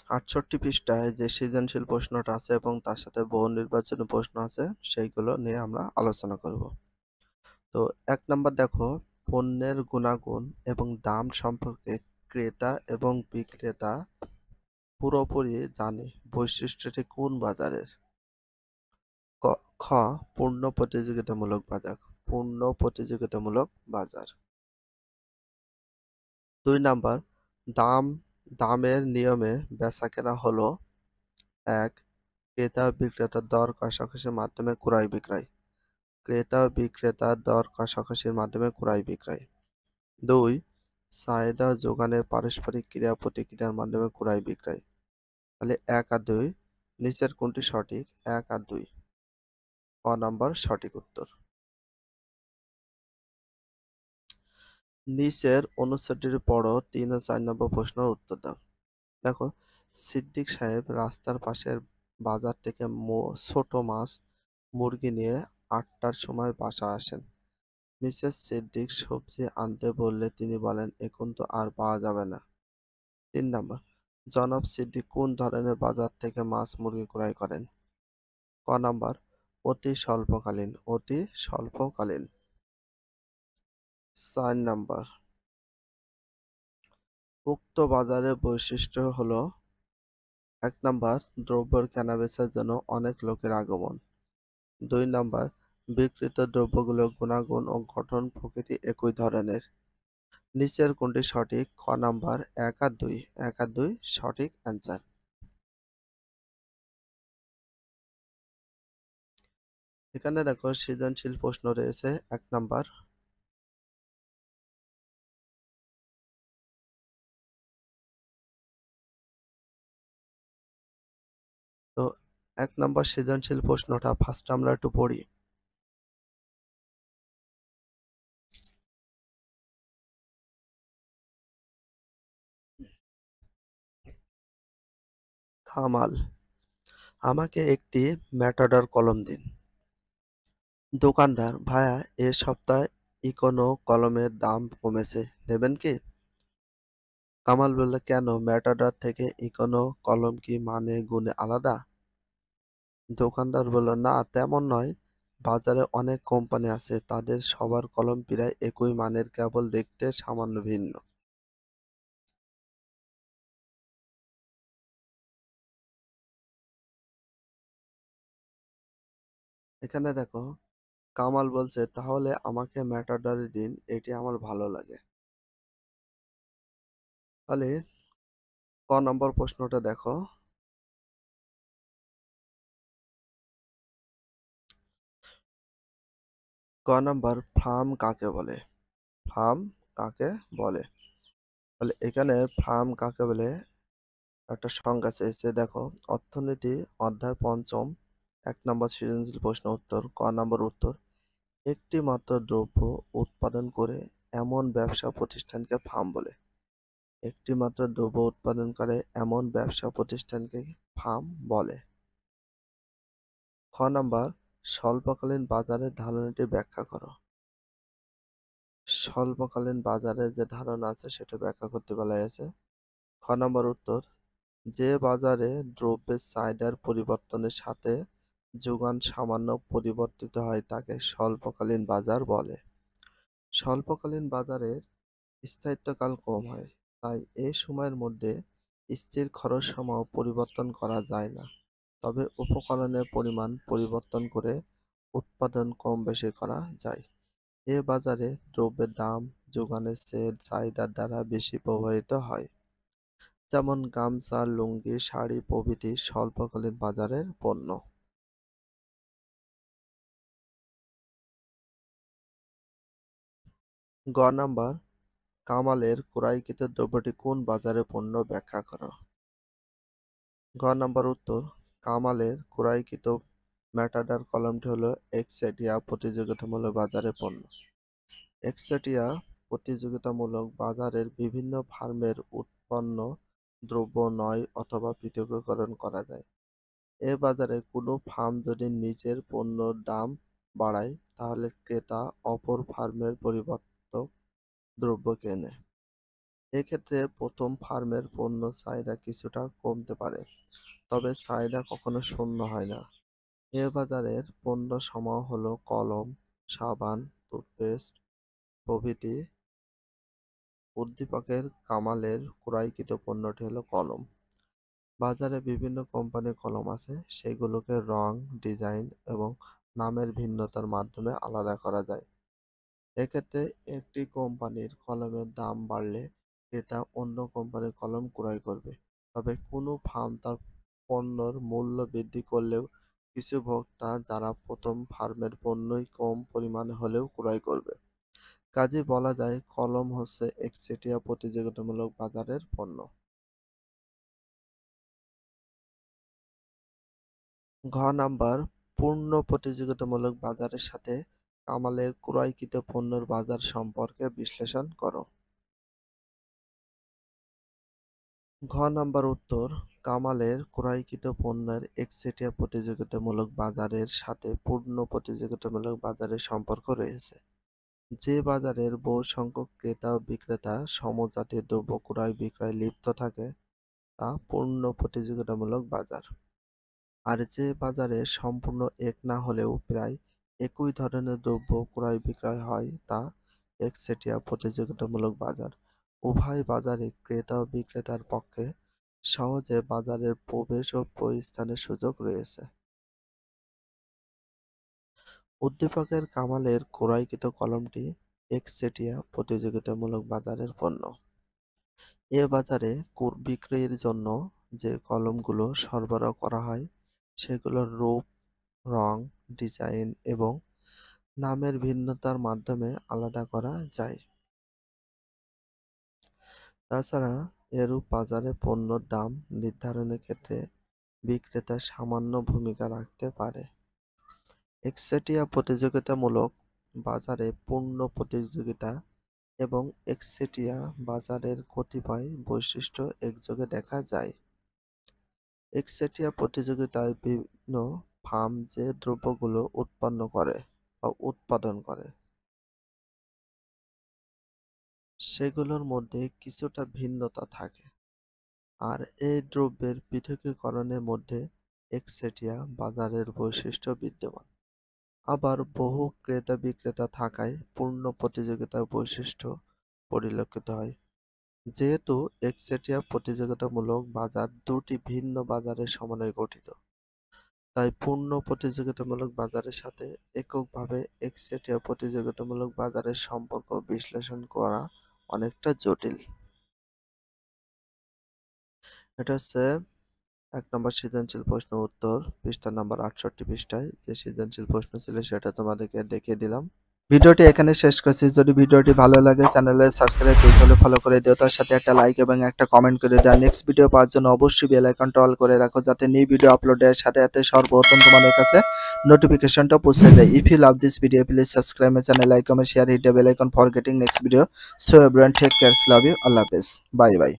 ৬৮ পৃষ্ঠায় যে সৃজনশীল প্রশ্নটা আছে এবং তার সাথে বহু নির্বাচনী প্রশ্ন আছে সেইগুলো নিয়ে আমরা আলোচনা করব। তো ১ নাম্বার দেখো, পণ্যের গুণাগুণ এবং দাম সম্পর্কে ক্রেতা এবং বিক্রেতা পুরোপুরি জানে। বৈশিষ্ট্যটি কোন বাজারের? ক খ পূর্ণ প্রতিযোগিতামূলক বাজার। পূর্ণ প্রতিযোগিতামূলক বাজার। ২ নাম্বার, দাম দামের নিয়মে বেচাকেনা হলো ১ ক্রেতা ও বিক্রেতার দর কষাকষির মাধ্যমে ক্রয় বিক্রয়। ক্রেতা ও বিক্রেতার দর কষাকষির মাধ্যমে ক্রয় বিক্রয়। ২ চাহিদা ও যোগানের পারস্পরিক ক্রিয়া প্রতিক্রিয়ার মাধ্যমে ক্রয় বিক্রয়। তাহলে ১ আর ২ নিচের কোনটি সঠিক? ১ আর ২ ক নাম্বার সঠিক উত্তর। নিচের অনুচ্ছেদটির পড়ো ৩ ও ৪ নম্বর প্রশ্নের উত্তর দাও। দেখো, সিদ্দিক সাহেব রাস্তার পাশের বাজার থেকে ছোট মাছ মুরগি নিয়ে ৮টার সময় বাসায় আসেন। মিসেস সিদ্দিক সবজি আনতে বললে তিনি বলেন, এখন তো আর পাওয়া যাবে না। ৩ নাম্বার, জনাব সিদ্দিক কোন ধরনের বাজার থেকে মাছ মুরগি ক্রয় করেন? ক নাম্বার অতি স্বল্পকালীন। অতি স্বল্পকালীন। ৪ নাম্বার, উক্ত বাজারের বৈশিষ্ট্য হলো ১ নাম্বার, দ্রব্যের কেনাবেচার জন্য অনেক লোকের আগমন। ২ নাম্বার, বিক্রিত দ্রব্যগুলোর গুণাগুণ ও গঠন প্রকৃতি একই ধরনের। নিচের কোনটি সঠিক? খ নাম্বার ১ আর ২। ১ আর ২ সঠিক অ্যান্সার। এখানে দেখো সৃজনশীল প্রশ্ন রয়েছে ১ নাম্বার। তো ১ নাম্বার সৃজনশীল প্রশ্নটা ফার্স্ট আমরা একটু পড়ি। কামাল, আমাকে একটি ম্যাটাডর কলম দিন। দোকানদার, ভাইয়া এ সপ্তাহে ইকোনো কলমের দাম কমেছে, নেবেন কি? কামাল বলল, কেন, ম্যাটাডর থেকে ইকোনো কলম কি মানে গুণে আলাদা? দোকানদার বলল, না তেমন নয়, বাজারে অনেক কোম্পানি আছে, তাদের সবার কলম প্রায় একই মানের, কেবল দেখতে সামান্য ভিন্ন। এখানে দেখো, কামাল বলছে, তাহলে আমাকে ম্যাটাডরই দিন, এটি আমার ভালো লাগে। তাহলে ক নম্বর প্রশ্নটা দেখো। ক নাম্বার, ফার্ম কাকে বলে? ফার্ম কাকে বলে? তাহলে এখানে ফার্ম কাকে বলে একটা সংজ্ঞা চেয়েছে। দেখো, অর্থনীতি অধ্যায় পঞ্চম ১ নম্বর সৃজনশীল প্রশ্ন উত্তর। ক নম্বর উত্তর, একটি মাত্র দ্রব্য উৎপাদন করে এমন ব্যবসা প্রতিষ্ঠানকে ফার্ম বলে। একটি মাত্র দ্রব্য উৎপাদন করে এমন ব্যবসা প্রতিষ্ঠানকে ফার্ম বলে। খ নাম্বার, স্বল্পকালীন বাজারের ধারণাটি ব্যাখ্যা করো। স্বল্পকালীন বাজারের যে ধারণা আছে সেটা ব্যাখ্যা করতে বলা হয়েছে। খ নাম্বার উত্তর, যে বাজারে দ্রব্যের চাহিদার পরিবর্তনের সাথে যোগান সামান্য পরিবর্তিত হয় তাকে স্বল্পকালীন বাজার বলে। স্বল্পকালীন বাজারের স্থায়িত্বকাল কম হয়, তাই এ সময়ের মধ্যে স্থির খরচসমূহ পরিবর্তন করা যায় না। তবে উপকরণের পরিমাণ পরিবর্তন করে উৎপাদন কম বেশি করা যায়। এ বাজারে দ্রব্যের দাম যোগানের চেয়ে চাহিদার দ্বারা বেশি প্রভাবিত হয়। যেমন গামছা, লুঙ্গি, শাড়ি প্রভৃতি স্বল্পকালীন বাজারের পণ্য। গ নাম্বার, কামালের ক্রয়কৃত দ্রব্যটি কোন বাজারে পণ্য ব্যাখ্যা করো। ঘ নাম্বার উত্তর, কামালের ক্রয়কৃত ম্যাটাডর কলমটি হলো একচেটিয়া প্রতিযোগিতামূলক বাজারে পণ্য। একচেটিয়া প্রতিযোগিতামূলক বাজারের বিভিন্ন ফার্মের উৎপন্ন দ্রব্য নয় অথবা পৃথকীকরণ করা যায়। এ বাজারে কোনো ফার্ম যদি নিজের পণ্যের দাম বাড়ায় তাহলে ক্রেতা অপর ফার্মের পরিবর্তক দ্রব্য কেনে। এক্ষেত্রে প্রথম ফার্মের পণ্য চাহিদা কিছুটা কমতে পারে, তবে চাহিদা কখনো শূন্য হয় না। এ বাজারের পণ্য সমূহ হলো কলম, সাবান, টুথপেস্ট প্রভৃতি। উদ্দীপকের কামালের ক্রয়কৃত পণ্যটি হলো কলম। বাজারে বিভিন্ন কোম্পানির কলম আছে, সেগুলোকে রং, ডিজাইন এবং নামের ভিন্নতার মাধ্যমে আলাদা করা যায়। এক্ষেত্রে একটি কোম্পানির কলমের দাম বাড়লে ক্রেতা অন্য কোম্পানির কলম ক্রয় করবে। তবে কোনো ফার্ম তার পণ্যর মূল্য বৃদ্ধি করলেও কিছু ভোক্তা যারা প্রথম ফার্মের পণ্যই কম পরিমাণে হলেও ক্রয় করবে। কাজেই বলা যায় কলম হচ্ছে একচেটিয়া প্রতিযোগিতামূলক বাজারের পণ্য। ঘ নাম্বার, পূর্ণ প্রতিযোগিতামূলক বাজারের সাথে কামালের ক্রয়কৃত পণ্যের বাজার সম্পর্কে বিশ্লেষণ করো। ঘ নাম্বার উত্তর, কামালের ক্রয়কৃত পণ্যের একচেটিয়া প্রতিযোগিতামূলক বাজারের সাথে পূর্ণ প্রতিযোগিতামূলক বাজারের সম্পর্ক রয়েছে। যে বাজারের বহু সংখ্যক ক্রেতা ও বিক্রেতা সমজাতীয় দ্রব্য ক্রয় বিক্রয় লিপ্ত থাকে তা পূর্ণ প্রতিযোগিতামূলক বাজার। আর যে বাজারে সম্পূর্ণ এক না হলেও প্রায় একই ধরনের দ্রব্য ক্রয় বিক্রয় হয় তা একচেটিয়া প্রতিযোগিতামূলক বাজার। উভয় বাজারে ক্রেতা ও বিক্রেতার পক্ষে সহজে বাজারের প্রবেশ ও প্রস্থানের সুযোগ রয়েছে। উদ্দীপকের কামালের ক্রয়কৃত কলমটি একচেটিয়া প্রতিযোগিতামূলক বাজারের পণ্য। এ বাজারে বিক্রির জন্য যে কলমগুলো সরবরাহ করা হয় সেগুলোর রূপ, রং, ডিজাইন এবং নামের ভিন্নতার মাধ্যমে আলাদা করা যায়। তাছাড়া এরূপ বাজারে পণ্যর দাম নির্ধারণের ক্ষেত্রে বিক্রেতা সামান্য ভূমিকা রাখতে পারে। একচেটিয়া প্রতিযোগিতামূলক বাজারে পূর্ণ প্রতিযোগিতা এবং একচেটিয়া বাজারের কতিপয় বৈশিষ্ট্য একযোগে দেখা যায়। একচেটিয়া প্রতিযোগিতায় বিভিন্ন ফার্ম যে দ্রব্যগুলো উৎপন্ন করে বা উৎপাদন করে সেগুলোর মধ্যে কিছুটা ভিন্নতা থাকে, আর এই দ্রব্যের পৃথকীকরণের মধ্যে একচেটিয়া বাজারের বৈশিষ্ট্য বিদ্যমান। আবার বহু ক্রেতা বিক্রেতা থাকায় পূর্ণ প্রতিযোগিতার বৈশিষ্ট্য পরিলক্ষিত হয়। যেহেতু একচেটিয়া প্রতিযোগিতামূলক বাজার দুটি ভিন্ন বাজারের সমন্বয়ে গঠিত, তাই পূর্ণ প্রতিযোগিতামূলক বাজারের সাথে এককভাবে একচেটিয়া প্রতিযোগিতামূলক বাজারের সম্পর্ক বিশ্লেষণ করা অনেকটা জটিল। এটা হচ্ছে ১ নম্বর সৃজনশীল প্রশ্ন উত্তর, পৃষ্ঠা নাম্বার ৬৮ পৃষ্ঠায় যে সৃজনশীল প্রশ্ন ছিল সেটা তোমাদেরকে দেখিয়ে দিলাম। ভিডিওটি এখানে শেষ করছি। যদি ভিডিওটি ভালো লাগে চ্যানেলে সাবস্ক্রাইব করতে হলে ফলো করে দিও, তার সাথে একটা লাইক এবং একটা কমেন্ট করে দাও। নেক্সট ভিডিও পাওয়ার জন্য অবশ্যই বেল আইকনটা অল করে রাখো যাতে নিউ ভিডিও আপলোডের সাথে সাথে সর্বপ্রথম তোমাদের কাছে নোটিফিকেশনটা পৌঁছে যায়। If you love this video please subscribe my channel, like, comment, share, hit the bell icon for getting next video. So everyone take care, love you, আল্লাহ হাফেজ, বাই বাই।